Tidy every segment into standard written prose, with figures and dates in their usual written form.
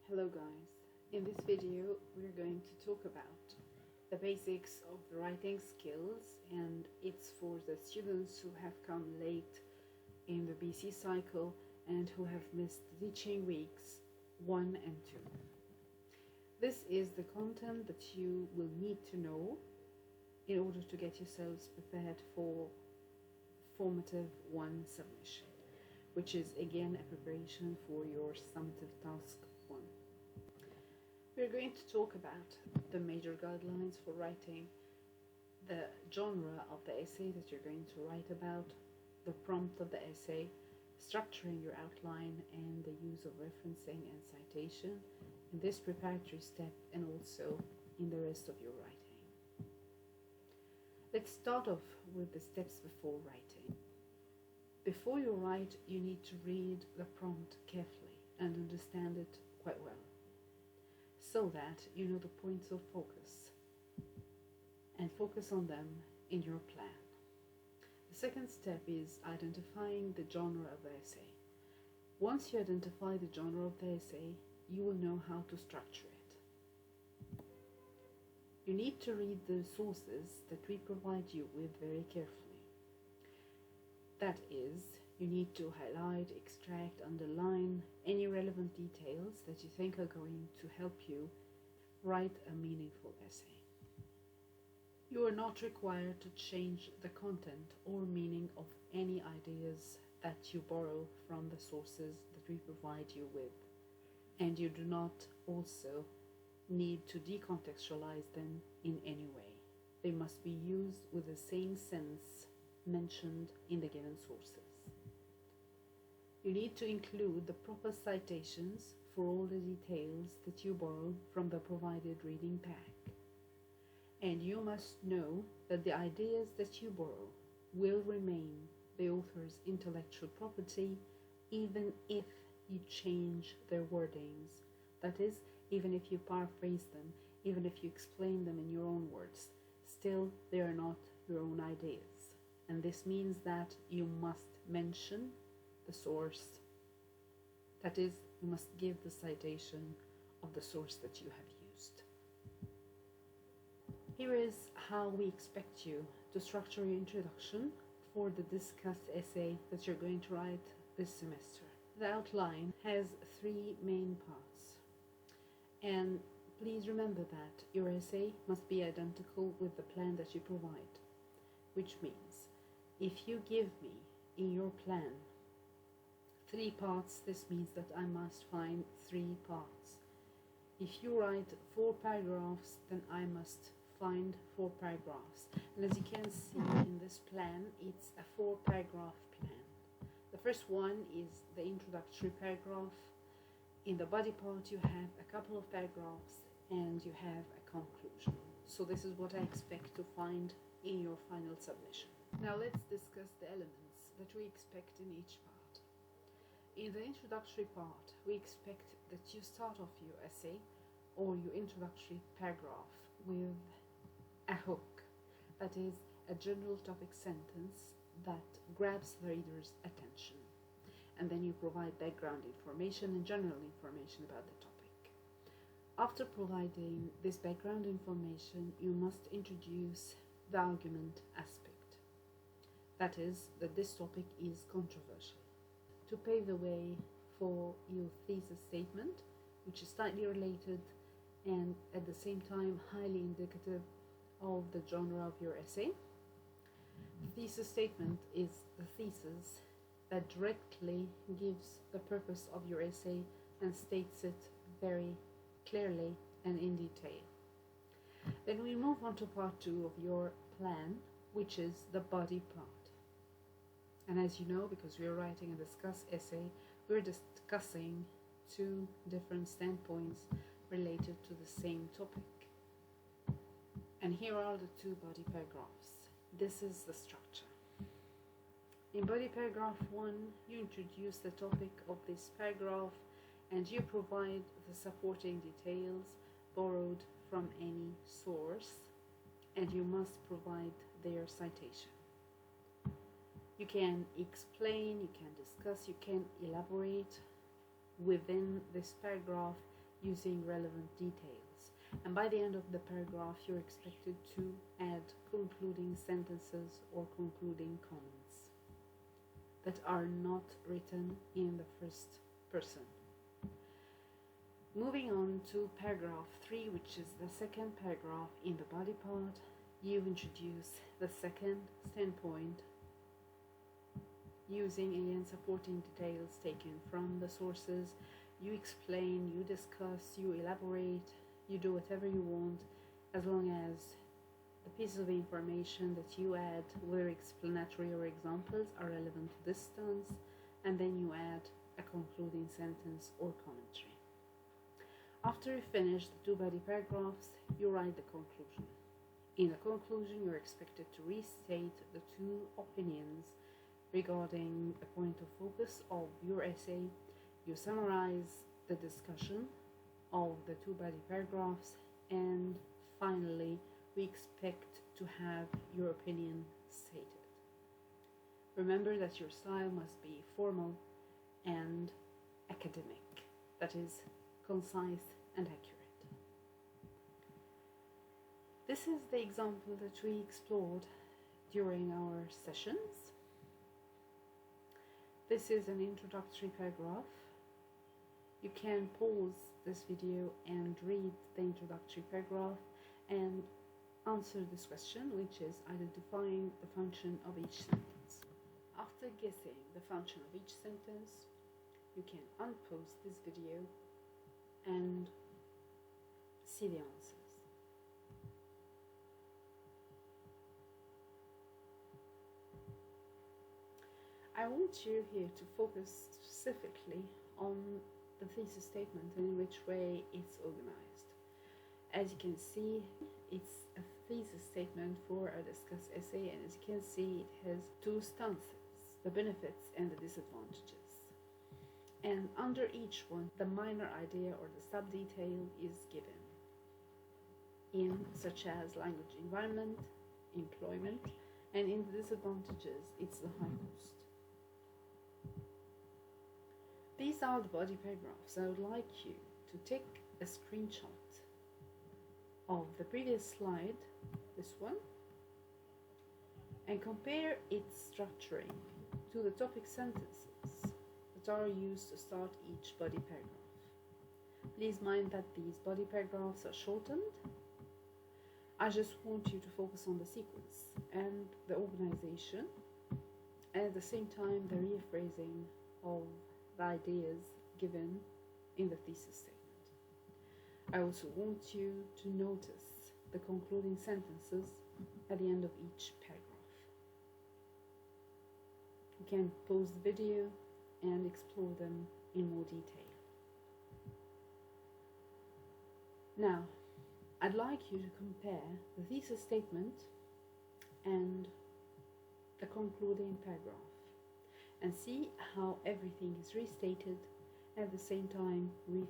Hello guys, in this video we're going to talk about the basics of the writing skills, and it's for the students who have come late in the BC cycle and who have missed the teaching weeks 1 and 2. This is the content that you will need to know in order to get yourselves prepared for formative 1 submission, which is again a preparation for your summative task 1. We're going to talk about the major guidelines for writing, the genre of the essay that you're going to write about, the prompt of the essay, structuring your outline, and the use of referencing and citation in this preparatory step and also in the rest of your writing. Let's start off with the steps before writing. Before you write, you need to read the prompt carefully and understand it quite well, so that you know the points of focus and focus on them in your plan. The second step is identifying the genre of the essay. Once you identify the genre of the essay, you will know how to structure it. You need to read the sources that we provide you with very carefully. That is, you need to highlight, extract, underline any relevant details that you think are going to help you write a meaningful essay. You are not required to change the content or meaning of any ideas that you borrow from the sources that we provide you with, and you do not also need to decontextualize them in any way. They must be used with the same sense mentioned in the given sources. You need to include the proper citations for all the details that you borrow from the provided reading pack. And you must know that the ideas that you borrow will remain the author's intellectual property even if you change their wordings. That is, even if you paraphrase them, even if you explain them in your own words, still they are not your own ideas. And this means that you must mention the source. That is, you must give the citation of the source that you have used. Here is how we expect you to structure your introduction for the discussed essay that you're going to write this semester. The outline has 3 main parts. And please remember that your essay must be identical with the plan that you provide, which means if you give me in your plan 3 parts, this means that I must find 3 parts. If you write 4 paragraphs, then I must find 4 paragraphs. And as you can see in this plan, it's a 4-paragraph plan. The first one is the introductory paragraph. In the body part, you have a couple of paragraphs and you have a conclusion. So this is what I expect to find in your final submission. Now let's discuss the elements that we expect in each part. In the introductory part, we expect that you start off your essay or your introductory paragraph with a hook, that is, a general topic sentence that grabs the reader's attention. And then you provide background information and general information about the topic. After providing this background information, you must introduce the argument aspect. That is, that this topic is controversial, to pave the way for your thesis statement, which is slightly related and at the same time highly indicative of the genre of your essay. The thesis statement is the thesis that directly gives the purpose of your essay and states it very clearly and in detail. Then we move on to part 2 of your plan, which is the body part. And as you know, because we are writing a discuss essay, we're discussing 2 different standpoints related to the same topic. And here are the 2 body paragraphs. This is the structure. In body paragraph 1, you introduce the topic of this paragraph and you provide the supporting details borrowed from any source, and you must provide their citation. You can explain, you can discuss, you can elaborate within this paragraph using relevant details. And by the end of the paragraph, you're expected to add concluding sentences or concluding comments that are not written in the first person. Moving on to paragraph 3, which is the second paragraph in the body part, you introduce the second standpoint using again supporting details taken from the sources. You explain, you discuss, you elaborate, you do whatever you want, as long as the pieces of information that you add, whether explanatory or examples, are relevant to this stance, and then you add a concluding sentence or commentary. After you finish the two body paragraphs, you write the conclusion. In the conclusion, you're expected to restate the two opinions regarding a point of focus of your essay. You summarize the discussion of the two body paragraphs, and finally we expect to have your opinion stated. Remember that your style must be formal and academic, that is, concise and accurate. This is the example that we explored during our sessions. This is an introductory paragraph. You can pause this video and read the introductory paragraph and answer this question, which is identifying the function of each sentence. After guessing the function of each sentence, you can unpause this video and see the answers. I want you here to focus specifically on the thesis statement and in which way it's organized. As you can see, it's a thesis statement for a discussed essay, and as you can see, it has two stances, the benefits and the disadvantages. And under each one, the minor idea or the sub-detail is given, in such as language environment, employment, and in the disadvantages, it's the high cost. These are the body paragraphs. I would like you to take a screenshot of the previous slide, this one, and compare its structuring to the topic sentences that are used to start each body paragraph. Please mind that these body paragraphs are shortened. I just want you to focus on the sequence and the organization, and at the same time the rephrasing of the ideas given in the thesis statement. I also want you to notice the concluding sentences at the end of each paragraph. You can pause the video and explore them in more detail. Now, I'd like you to compare the thesis statement and the concluding paragraph and see how everything is restated and at the same time rephrased.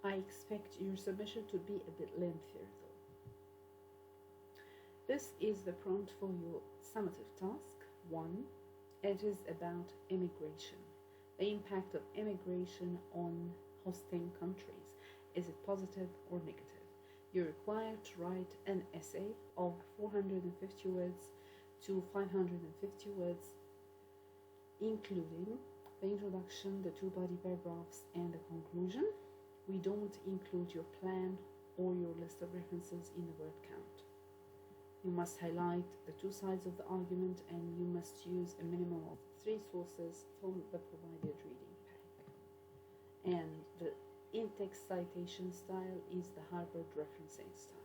I expect your submission to be a bit lengthier though. This is the prompt for your summative task 1. It is about immigration. The impact of immigration on hosting countries. Is it positive or negative? You're required to write an essay of 450 words to 550 words, including the introduction, the two body paragraphs, and the conclusion. We don't include your plan or your list of references in the word count. You must highlight the two sides of the argument, and you must use a minimum of 3 sources from the provided reading pack. And the in-text citation style is the Harvard referencing style.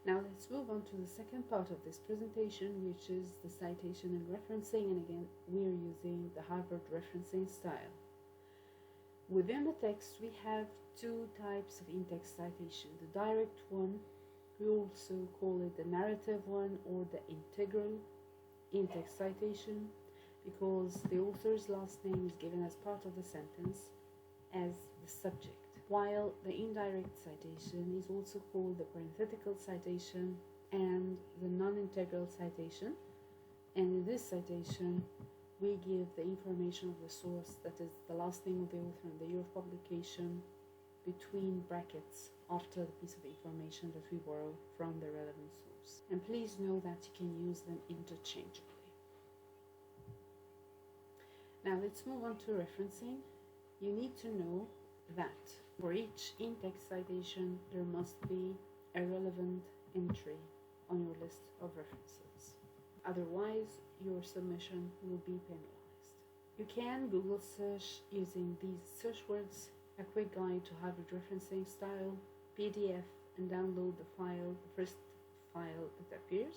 Now let's move on to the second part of this presentation, which is the citation and referencing, and again we're using the Harvard referencing style. Within the text we have 2 types of in-text citation. The direct one, we also call it the narrative one or the integral in-text citation, because the author's last name is given as part of the sentence as the subject, while the indirect citation is also called the parenthetical citation and the non-integral citation. And in this citation, we give the information of the source, that is the last name of the author and the year of publication, between brackets after the piece of information that we borrow from the relevant source. And please know that you can use them interchangeably. Now let's move on to referencing. You need to know that for each in-text citation, there must be a relevant entry on your list of references. Otherwise, your submission will be penalized. You can Google search using these search words, a quick guide to Harvard referencing style, PDF, and download the file, the first file that appears,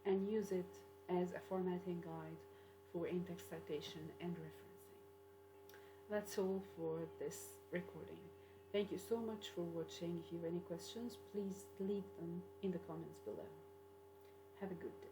and use it as a formatting guide for in-text citation and referencing. That's all for this recording. Thank you so much for watching. If you have any questions, please leave them in the comments below. Have a good day.